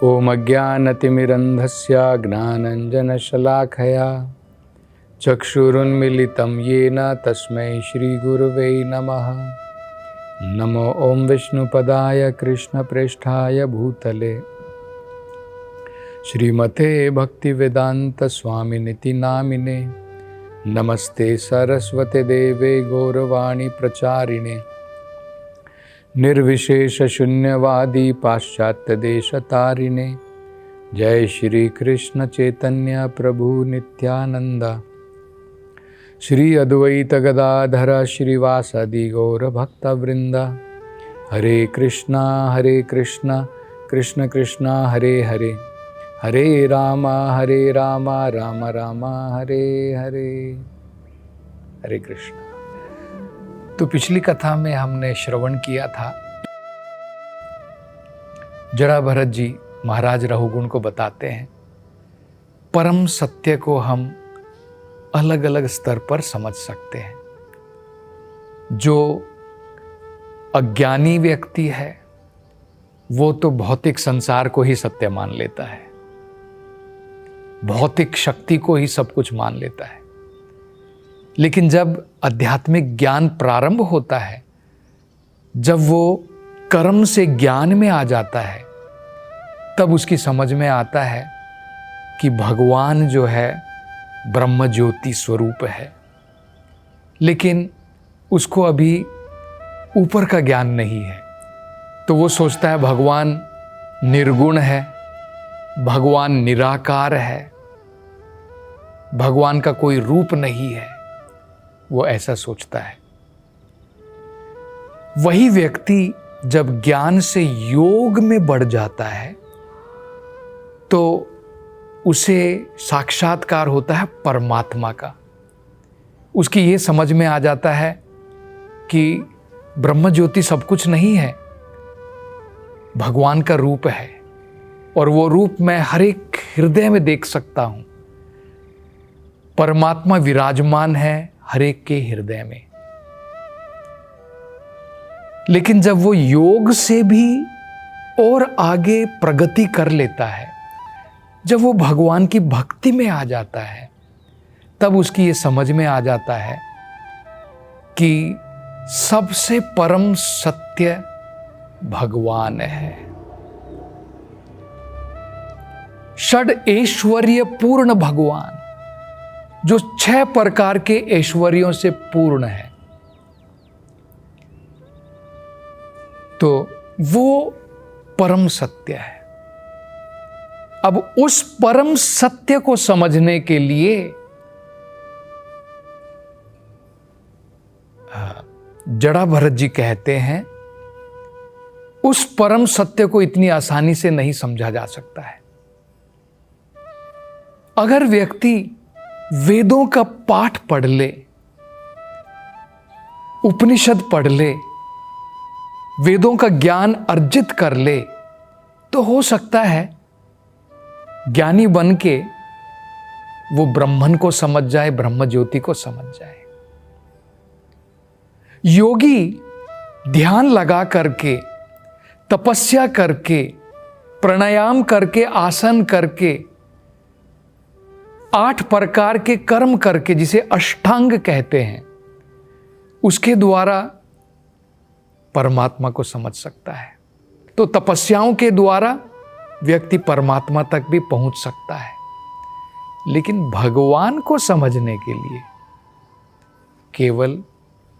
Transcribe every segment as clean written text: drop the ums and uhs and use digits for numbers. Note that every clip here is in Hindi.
ओम अज्ञानतिमिरन्धस्य ज्ञानाञ्जनशलाकया चक्षुरुन्मीलितं येन तस्मै श्रीगुरुवे नमः। नमो ओम विष्णुपदाय कृष्णप्रेष्ठाय भूतले श्रीमते भक्तिवेदान्तस्वामिनिति नामिने। नमस्ते सरस्वते देवे गौरवाणी प्रचारिणे निर्विशेष शून्यवादी पाश्चात्य देशतारिणे। जय श्री कृष्ण चैतन्य प्रभु नित्यानंद श्री अद्वैत गदाधर श्रीवासदि गौर भक्तवृंद। हरे कृष्णा कृष्ण कृष्ण हरे हरे, हरे राम राम राम हरे हरे। हरे कृष्ण। तो पिछली कथा में हमने श्रवण किया था, जड़ा भरत जी महाराज रहुगुण को बताते हैं परम सत्य को हम अलग अलग स्तर पर समझ सकते हैं। जो अज्ञानी व्यक्ति है वो तो भौतिक संसार को ही सत्य मान लेता है, भौतिक शक्ति को ही सब कुछ मान लेता है। लेकिन जब आध्यात्मिक ज्ञान प्रारंभ होता है, जब वो कर्म से ज्ञान में आ जाता है, तब उसकी समझ में आता है कि भगवान जो है ब्रह्म ज्योति स्वरूप है। लेकिन उसको अभी ऊपर का ज्ञान नहीं है, तो वो सोचता है भगवान निर्गुण है, भगवान निराकार है, भगवान का कोई रूप नहीं है। वो ऐसा सोचता है। वही व्यक्ति जब ज्ञान से योग में बढ़ जाता है तो उसे साक्षात्कार होता है परमात्मा का। उसकी ये समझ में आ जाता है कि ब्रह्म ज्योति सब कुछ नहीं है, भगवान का रूप है, और वो रूप मैं हर एक हृदय में देख सकता हूं। परमात्मा विराजमान है हर एक के हृदय में। लेकिन जब वो योग से भी और आगे प्रगति कर लेता है, जब वो भगवान की भक्ति में आ जाता है, तब उसकी ये समझ में आ जाता है कि सबसे परम सत्य भगवान है। षड ऐश्वर्य पूर्ण भगवान, जो 6 प्रकार के ऐश्वर्यों से पूर्ण है, तो वो परम सत्य है। अब उस परम सत्य को समझने के लिए जड़ा भरत जी कहते हैं उस परम सत्य को इतनी आसानी से नहीं समझा जा सकता है। अगर व्यक्ति वेदों का पाठ पढ़ ले, उपनिषद पढ़ ले, वेदों का ज्ञान अर्जित कर ले, तो हो सकता है ज्ञानी बन के वो ब्रह्मन को समझ जाए, ब्रह्म ज्योति को समझ जाए। योगी ध्यान लगा करके, तपस्या करके, प्राणायाम करके, आसन करके, 8 प्रकार के कर्म करके, जिसे अष्टांग कहते हैं, उसके द्वारा परमात्मा को समझ सकता है। तो तपस्याओं के द्वारा व्यक्ति परमात्मा तक भी पहुंच सकता है। लेकिन भगवान को समझने के लिए केवल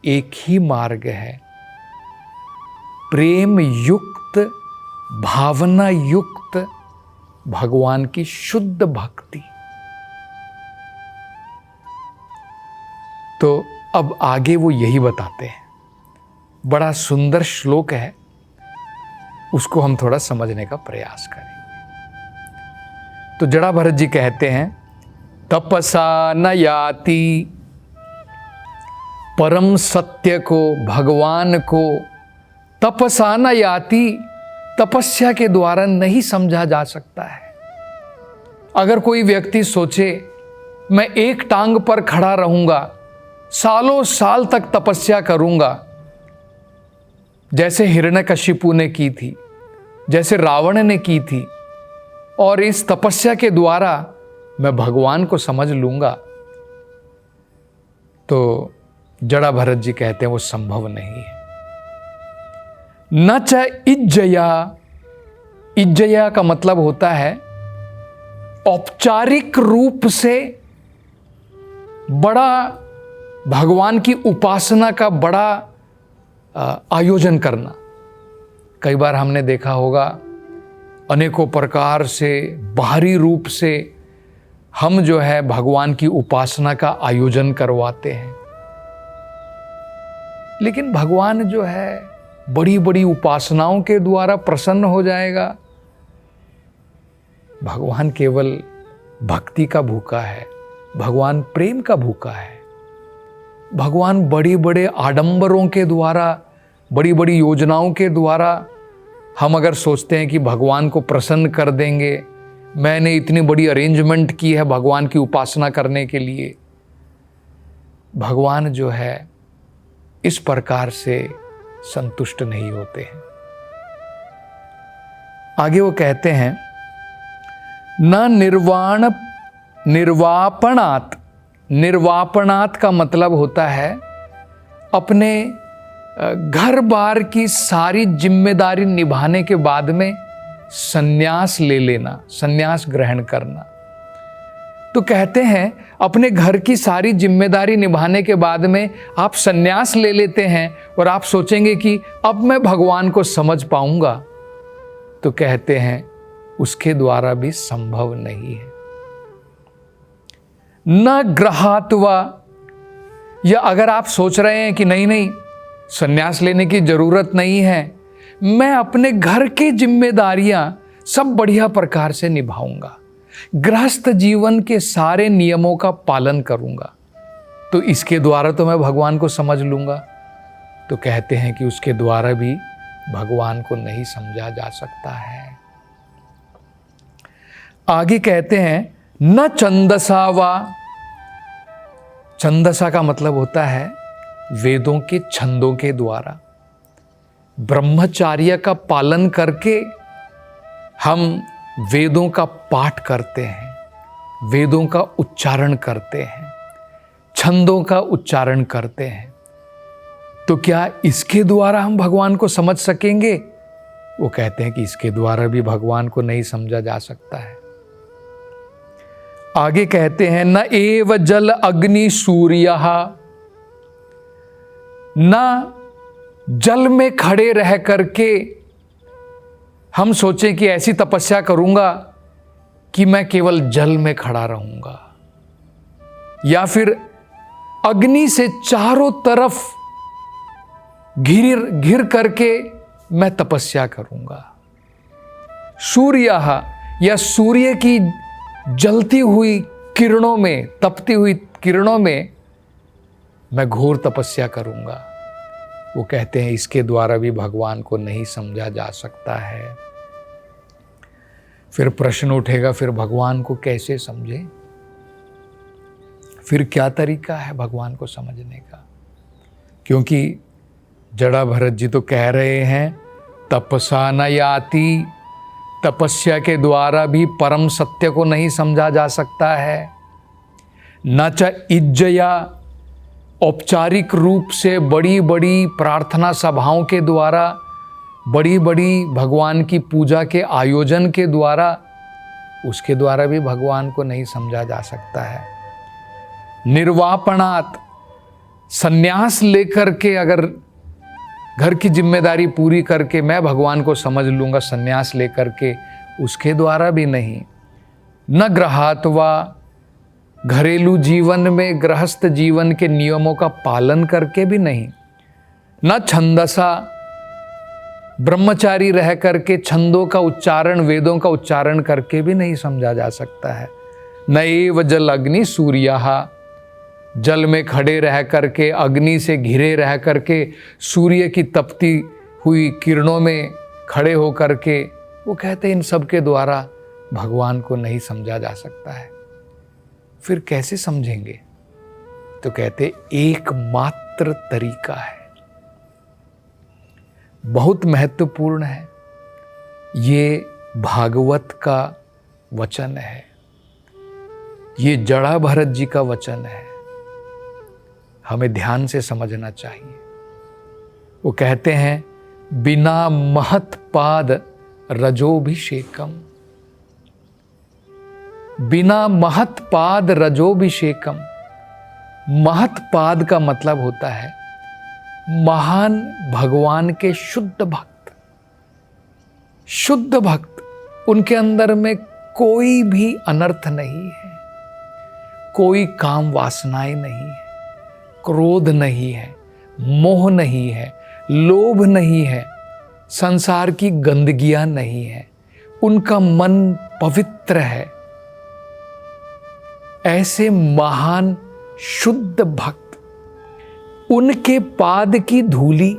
एक ही मार्ग है, प्रेम युक्त, भावना युक्त भगवान की शुद्ध भक्ति। तो अब आगे वो यही बताते हैं। बड़ा सुंदर श्लोक है, उसको हम थोड़ा समझने का प्रयास करें। तो जड़ा भरत जी कहते हैं, तपसा न याति, परम सत्य को, भगवान को तपसा न याति, तपस्या के द्वारा नहीं समझा जा सकता है। अगर कोई व्यक्ति सोचे मैं एक टांग पर खड़ा रहूंगा, सालों साल तक तपस्या करूंगा, जैसे हिरण्यकशिपु ने की थी, जैसे रावण ने की थी, और इस तपस्या के द्वारा मैं भगवान को समझ लूंगा, तो जड़ा भरत जी कहते हैं वो संभव नहीं है। न च इज्जया, इज्जया का मतलब होता है औपचारिक रूप से बड़ा भगवान की उपासना का बड़ा आयोजन करना। कई बार हमने देखा होगा अनेकों प्रकार से बाहरी रूप से हम जो है भगवान की उपासना का आयोजन करवाते हैं, लेकिन भगवान जो है बड़ी बड़ी उपासनाओं के द्वारा प्रसन्न हो जाएगा। भगवान केवल भक्ति का भूखा है, भगवान प्रेम का भूखा है। भगवान बड़ी बड़े आडंबरों के द्वारा, बड़ी बड़ी योजनाओं के द्वारा हम अगर सोचते हैं कि भगवान को प्रसन्न कर देंगे, मैंने इतनी बड़ी अरेंजमेंट की है भगवान की उपासना करने के लिए, भगवान जो है इस प्रकार से संतुष्ट नहीं होते हैं। आगे वो कहते हैं न निर्वापणात्, निर्वापणात् का मतलब होता है अपने घर बार की सारी जिम्मेदारी निभाने के बाद में संन्यास ले लेना, संन्यास ग्रहण करना। तो कहते हैं अपने घर की सारी जिम्मेदारी निभाने के बाद में आप संन्यास ले लेते हैं और आप सोचेंगे कि अब मैं भगवान को समझ पाऊंगा, तो कहते हैं उसके द्वारा भी संभव नहीं है। न ग्रहात्वा, या अगर आप सोच रहे हैं कि नहीं नहीं संन्यास लेने की जरूरत नहीं है, मैं अपने घर की जिम्मेदारियां सब बढ़िया प्रकार से निभाऊंगा, गृहस्थ जीवन के सारे नियमों का पालन करूंगा, तो इसके द्वारा तो मैं भगवान को समझ लूंगा, तो कहते हैं कि उसके द्वारा भी भगवान को नहीं समझा जा सकता है। आगे कहते हैं न छंदसा वा, छंदसा का मतलब होता है वेदों के छंदों के द्वारा, ब्रह्मचार्य का पालन करके हम वेदों का पाठ करते हैं, वेदों का उच्चारण करते हैं, छंदों का उच्चारण करते हैं, तो क्या इसके द्वारा हम भगवान को समझ सकेंगे? वो कहते हैं कि इसके द्वारा भी भगवान को नहीं समझा जा सकता है। आगे कहते हैं न एव जल अग्नि सूर्यः, न जल में खड़े रह करके हम सोचें कि ऐसी तपस्या करूंगा कि मैं केवल जल में खड़ा रहूंगा, या फिर अग्नि से चारों तरफ घिर करके मैं तपस्या करूंगा। सूर्यः, या सूर्य की जलती हुई किरणों में, तपती हुई किरणों में मैं घोर तपस्या करूंगा। वो कहते हैं इसके द्वारा भी भगवान को नहीं समझा जा सकता है। फिर प्रश्न उठेगा, फिर भगवान को कैसे समझे? फिर क्या तरीका है भगवान को समझने का? क्योंकि जड़ा भरत जी तो कह रहे हैं तपसा न याति, तपस्या के द्वारा भी परम सत्य को नहीं समझा जा सकता है। न च इज्जया, औपचारिक रूप से बड़ी बड़ी प्रार्थना सभाओं के द्वारा, बड़ी बड़ी भगवान की पूजा के आयोजन के द्वारा, उसके द्वारा भी भगवान को नहीं समझा जा सकता है। निर्वापणात्, संन्यास लेकर के अगर घर की जिम्मेदारी पूरी करके मैं भगवान को समझ लूंगा संन्यास लेकर के, उसके द्वारा भी नहीं। न गृहात्वा, घरेलू जीवन में गृहस्थ जीवन के नियमों का पालन करके भी नहीं। न छंदसा, ब्रह्मचारी रह करके छंदों का उच्चारण, वेदों का उच्चारण करके भी नहीं समझा जा सकता है। न एव जल अग्नि सूर्यः, जल में खड़े रह करके, अग्नि से घिरे रह करके, सूर्य की तपती हुई किरणों में खड़े हो करके, वो कहते हैं इन सब के द्वारा भगवान को नहीं समझा जा सकता है। फिर कैसे समझेंगे? तो कहते एकमात्र तरीका है, बहुत महत्वपूर्ण है। ये भागवत का वचन है, ये जड़ा भरत जी का वचन है, हमें ध्यान से समझना चाहिए। वो कहते हैं बिना महत पाद रजोभिषेकम, बिना महत पाद रजोभिषेकम। महत पाद का मतलब होता है महान भगवान के शुद्ध भक्त। शुद्ध भक्त, उनके अंदर में कोई भी अनर्थ नहीं है, कोई काम वासनाएं नहीं है, क्रोध नहीं है, मोह नहीं है, लोभ नहीं है, संसार की गंदगियां नहीं है, उनका मन पवित्र है। ऐसे महान शुद्ध भक्त, उनके पाद की धूली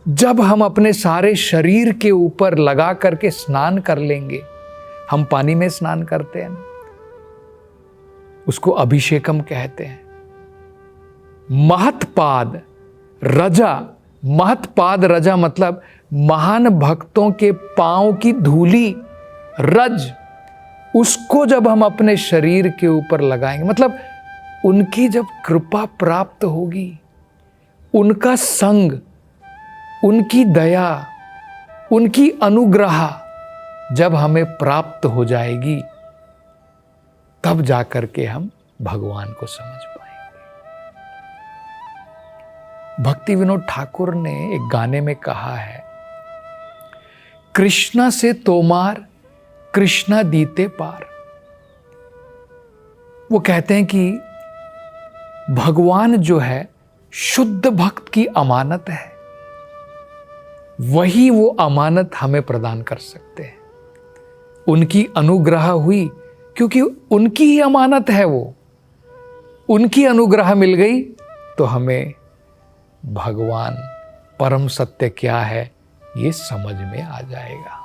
जब हम अपने सारे शरीर के ऊपर लगा करके स्नान कर लेंगे, हम पानी में स्नान करते हैं ना, उसको अभिषेकम कहते हैं। महत्पाद रजा, महत्पाद रजा मतलब महान भक्तों के पांव की धूली, रज, उसको जब हम अपने शरीर के ऊपर लगाएंगे, मतलब उनकी जब कृपा प्राप्त होगी, उनका संग, उनकी दया, उनकी अनुग्रह जब हमें प्राप्त हो जाएगी, तब जाकर के हम भगवान को समझ पाएंगे। भक्ति विनोद ठाकुर ने एक गाने में कहा है, कृष्णा से तोमार कृष्णा दीते पार। वो कहते हैं कि भगवान जो है शुद्ध भक्त की अमानत है, वही वो अमानत हमें प्रदान कर सकते हैं। उनकी अनुग्रह हुई क्योंकि उनकी ही अमानत है वो, उनकी अनुग्रह मिल गई तो हमें भगवान परम सत्य क्या है ये समझ में आ जाएगा।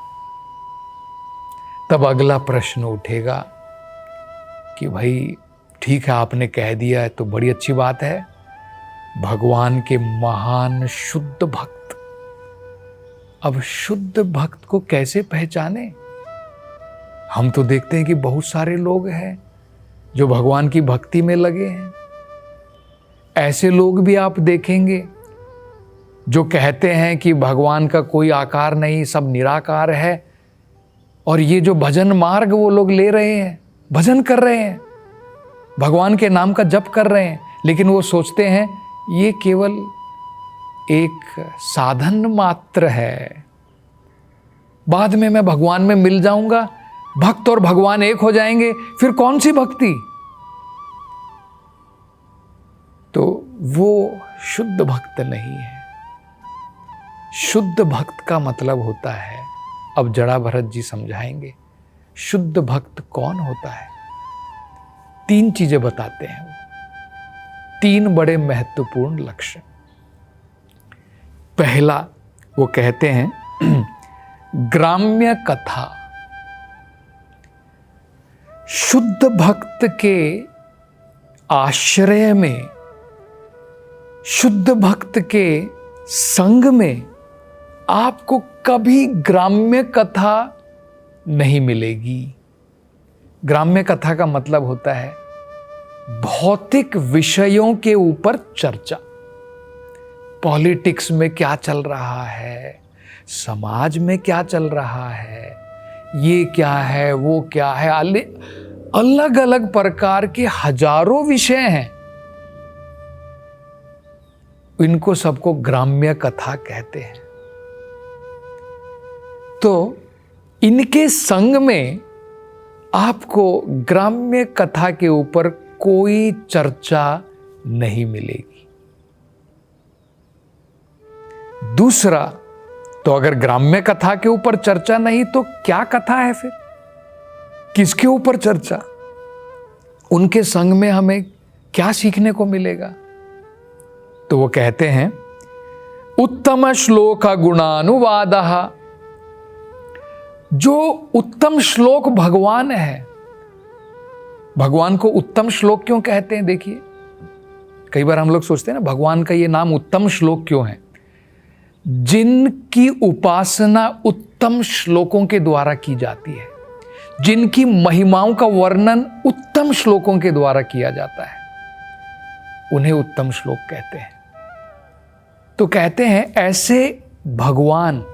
तब अगला प्रश्न उठेगा कि भाई ठीक है, आपने कह दिया है तो बड़ी अच्छी बात है, भगवान के महान शुद्ध भक्त, अब शुद्ध भक्त को कैसे पहचाने? हम तो देखते हैं कि बहुत सारे लोग हैं जो भगवान की भक्ति में लगे हैं। ऐसे लोग भी आप देखेंगे जो कहते हैं कि भगवान का कोई आकार नहीं, सब निराकार है, और ये जो भजन मार्ग वो लोग ले रहे हैं, भजन कर रहे हैं, भगवान के नाम का जप कर रहे हैं, लेकिन वो सोचते हैं ये केवल एक साधन मात्र है, बाद में मैं भगवान में मिल जाऊंगा, भक्त और भगवान एक हो जाएंगे, फिर कौन सी भक्ति? तो वो शुद्ध भक्त नहीं है। शुद्ध भक्त का मतलब होता है, अब जड़ा भरत जी समझाएंगे शुद्ध भक्त कौन होता है। 3 चीजें बताते हैं वो, 3 बड़े महत्वपूर्ण लक्ष्य। पहला वो कहते हैं ग्राम्य कथा। शुद्ध भक्त के आश्रय में, शुद्ध भक्त के संग में आपको कभी ग्राम्य कथा नहीं मिलेगी। ग्राम्य कथा का मतलब होता है भौतिक विषयों के ऊपर चर्चा। पॉलिटिक्स में क्या चल रहा है, समाज में क्या चल रहा है, ये क्या है, वो क्या है, अलग अलग प्रकार के हजारों विषय हैं। इनको सबको ग्राम्य कथा कहते हैं। तो इनके संग में आपको ग्राम्य कथा के ऊपर कोई चर्चा नहीं मिलेगी। दूसरा, तो अगर ग्राम्य कथा के ऊपर चर्चा नहीं तो क्या कथा है फिर? किसके ऊपर चर्चा? उनके संग में हमें क्या सीखने को मिलेगा? तो वो कहते हैं उत्तम श्लोक गुणानुवादः। जो उत्तम श्लोक भगवान है, भगवान को उत्तम श्लोक क्यों कहते हैं? देखिए, कई बार हम लोग सोचते हैं ना भगवान का ये नाम उत्तम श्लोक क्यों है? जिनकी उपासना उत्तम श्लोकों के द्वारा की जाती है, जिनकी महिमाओं का वर्णन उत्तम श्लोकों के द्वारा किया जाता है, उन्हें उत्तम श्लोक कहते हैं। तो कहते हैं ऐसे भगवान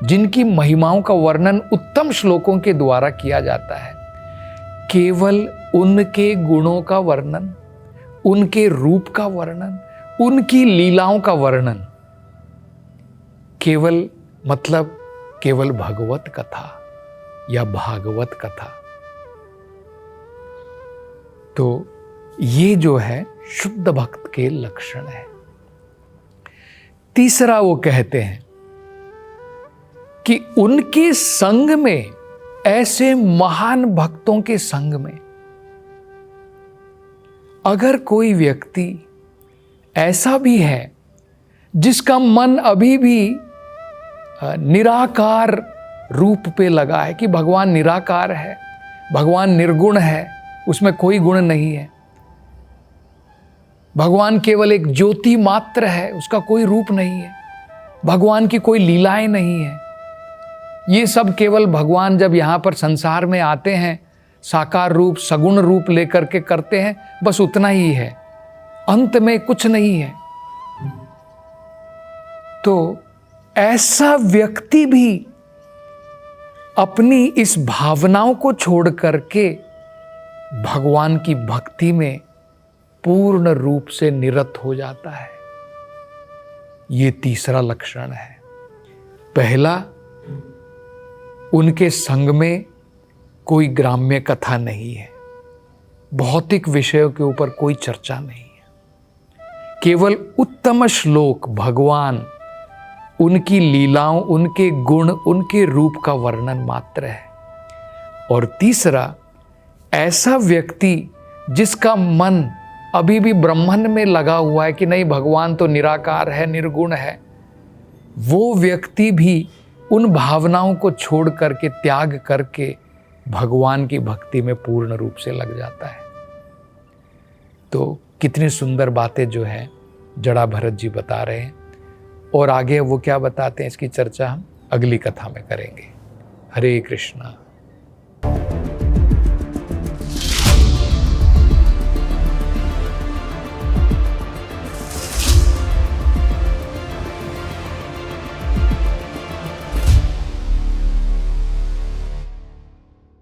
जिनकी महिमाओं का वर्णन उत्तम श्लोकों के द्वारा किया जाता है, केवल उनके गुणों का वर्णन, उनके रूप का वर्णन, उनकी लीलाओं का वर्णन, केवल मतलब केवल भगवत कथा या भागवत कथा, तो ये जो है शुद्ध भक्त के लक्षण है। तीसरा वो कहते हैं कि उनके संग में, ऐसे महान भक्तों के संग में, अगर कोई व्यक्ति ऐसा भी है जिसका मन अभी भी निराकार रूप पे लगा है कि भगवान निराकार है, भगवान निर्गुण है, उसमें कोई गुण नहीं है, भगवान केवल एक ज्योति मात्र है, उसका कोई रूप नहीं है, भगवान की कोई लीलाएं नहीं है, ये सब केवल भगवान जब यहाँ पर संसार में आते हैं साकार रूप सगुण रूप लेकर के करते हैं, बस उतना ही है, अंत में कुछ नहीं है। तो ऐसा व्यक्ति भी अपनी इस भावनाओं को छोड़ करके भगवान की भक्ति में पूर्ण रूप से निरत हो जाता है। ये तीसरा लक्षण है। पहला, उनके संग में कोई ग्राम्य कथा नहीं है, भौतिक विषयों के ऊपर कोई चर्चा नहीं है, केवल उत्तम श्लोक भगवान, उनकी लीलाओं, उनके गुण, उनके रूप का वर्णन मात्र है। और तीसरा, ऐसा व्यक्ति जिसका मन अभी भी ब्रह्मन में लगा हुआ है कि नहीं भगवान तो निराकार है, निर्गुण है, वो व्यक्ति भी उन भावनाओं को छोड़ करके, त्याग करके भगवान की भक्ति में पूर्ण रूप से लग जाता है। तो कितनी सुंदर बातें जो है जड़ा भरत जी बता रहे हैं, और आगे वो क्या बताते हैं इसकी चर्चा हम अगली कथा में करेंगे। हरे कृष्णा।